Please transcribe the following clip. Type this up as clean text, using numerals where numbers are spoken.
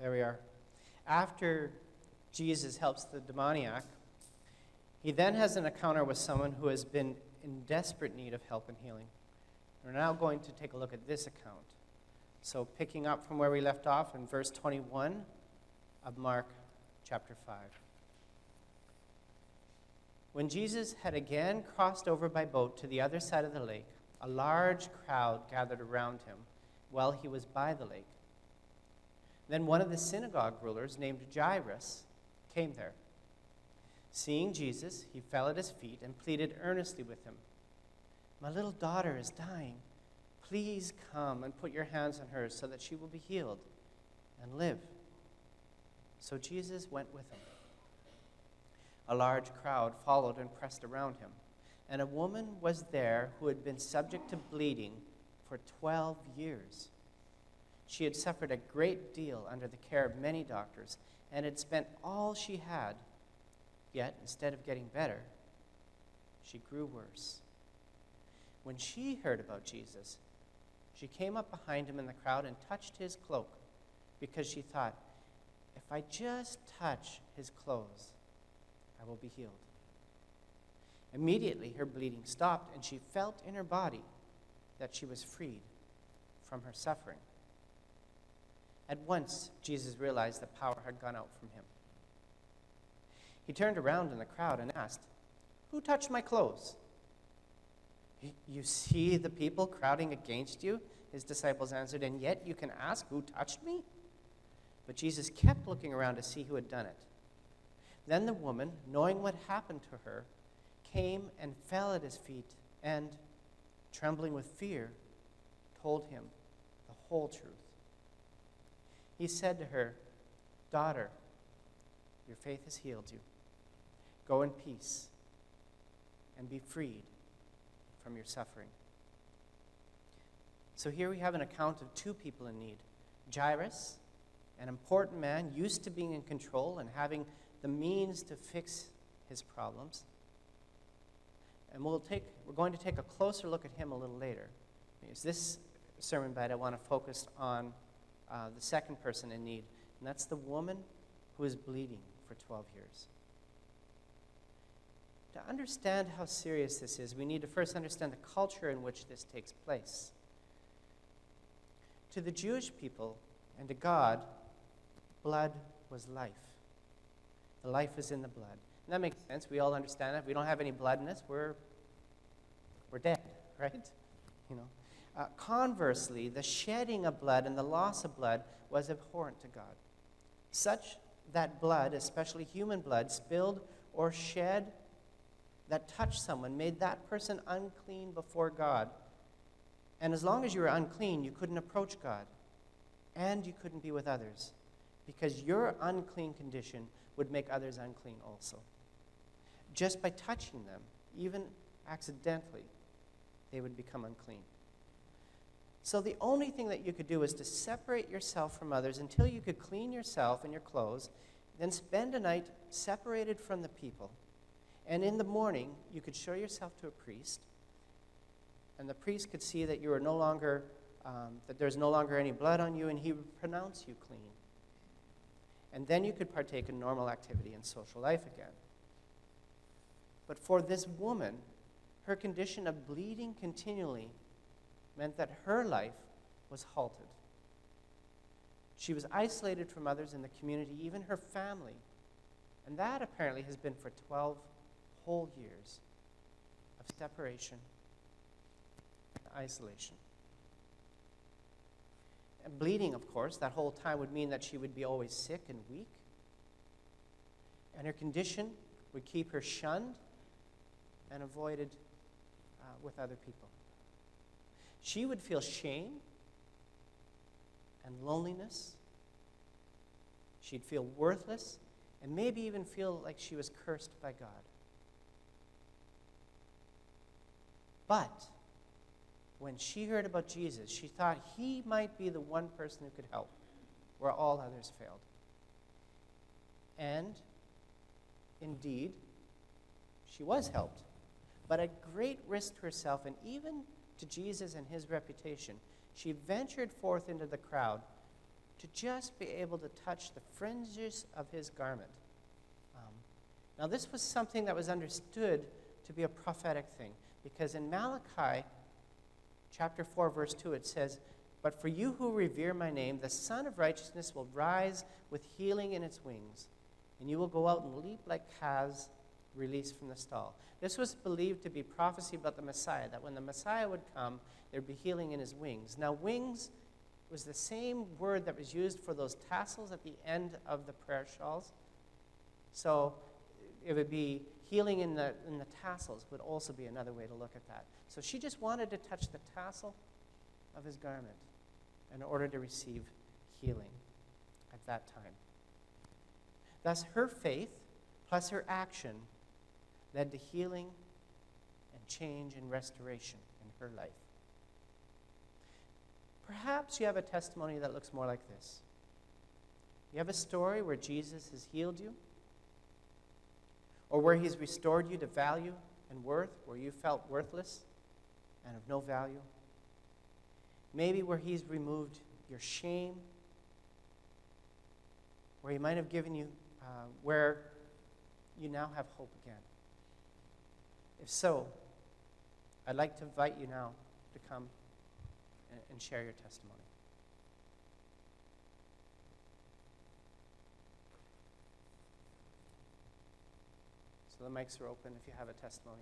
There we are. After Jesus helps the demoniac, he then has an encounter with someone who has been in desperate need of help and healing. We're now going to take a look at this account. So picking up from where we left off in verse 21 of Mark chapter 5. When Jesus had again crossed over by boat to the other side of the lake, a large crowd gathered around him while he was by the lake. Then one of the synagogue rulers, named Jairus, came there. Seeing Jesus, he fell at his feet and pleaded earnestly with him. "My little daughter is dying. Please come and put your hands on her so that she will be healed and live." So Jesus went with him. A large crowd followed and pressed around him, and a woman was there who had been subject to bleeding for 12 years. She had suffered a great deal under the care of many doctors and had spent all she had. Yet, instead of getting better, she grew worse. When she heard about Jesus, she came up behind him in the crowd and touched his cloak, because she thought, "If I just touch his clothes, I will be healed." Immediately her bleeding stopped, and she felt in her body that she was freed from her suffering. At once, Jesus realized that power had gone out from him. He turned around in the crowd and asked, "Who touched my clothes?" "You see the people crowding against you," his disciples answered, "and yet you can ask, 'Who touched me?'" But Jesus kept looking around to see who had done it. Then the woman, knowing what happened to her, came and fell at his feet and, trembling with fear, told him the whole truth. He said to her, "Daughter, your faith has healed you. Go in peace and be freed from your suffering." So here we have an account of two people in need. Jairus, an important man used to being in control and having the means to fix his problems. And we're going to take a closer look at him a little later. Because this sermon bite, I want to focus on the second person in need, and that's the woman who is bleeding for 12 years. To understand how serious this is, we need to first understand the culture in which this takes place. To the Jewish people and to God, blood was life. The life is in the blood. And that makes sense. We all understand that. If we don't have any blood in us, we're dead, right? Conversely, the shedding of blood and the loss of blood was abhorrent to God. Such that blood, especially human blood, spilled or shed that touched someone, made that person unclean before God. And as long as you were unclean, you couldn't approach God. And you couldn't be with others, because your unclean condition would make others unclean also. Just by touching them, even accidentally, they would become unclean. So the only thing that you could do is to separate yourself from others until you could clean yourself and your clothes, then spend a night separated from the people. And in the morning, you could show yourself to a priest, and the priest could see that you are no longer, that there's no longer any blood on you, and he would pronounce you clean. And then you could partake in normal activity and social life again. But for this woman, her condition of bleeding continually meant that her life was halted. She was isolated from others in the community, even her family. And that apparently has been for 12 whole years of separation and isolation. And bleeding, of course, that whole time would mean that she would be always sick and weak. And her condition would keep her shunned and avoided with other people. She would feel shame and loneliness. She'd feel worthless and maybe even feel like she was cursed by God. But when she heard about Jesus, she thought he might be the one person who could help, where all others failed. And indeed, she was helped, but at great risk to herself and even to Jesus and his reputation. She ventured forth into the crowd to just be able to touch the fringes of his garment. Now, this was something that was understood to be a prophetic thing, because in Malachi chapter 4, verse 2, it says, "But for you who revere my name, the Son of Righteousness will rise with healing in its wings, and you will go out and leap like calves released from the stall." This was believed to be prophecy about the Messiah, that when the Messiah would come, there'd be healing in his wings. Now, wings was the same word that was used for those tassels at the end of the prayer shawls. So it would be healing in the tassels would also be another way to look at that. So she just wanted to touch the tassel of his garment in order to receive healing at that time. Thus, her faith plus her action led to healing and change and restoration in her life. Perhaps you have a testimony that looks more like this. You have a story where Jesus has healed you, or where he's restored you to value and worth, where you felt worthless and of no value. Maybe where he's removed your shame, where he might have given you, where you now have hope again. If so, I'd like to invite you now to come and share your testimony. So the mics are open if you have a testimony.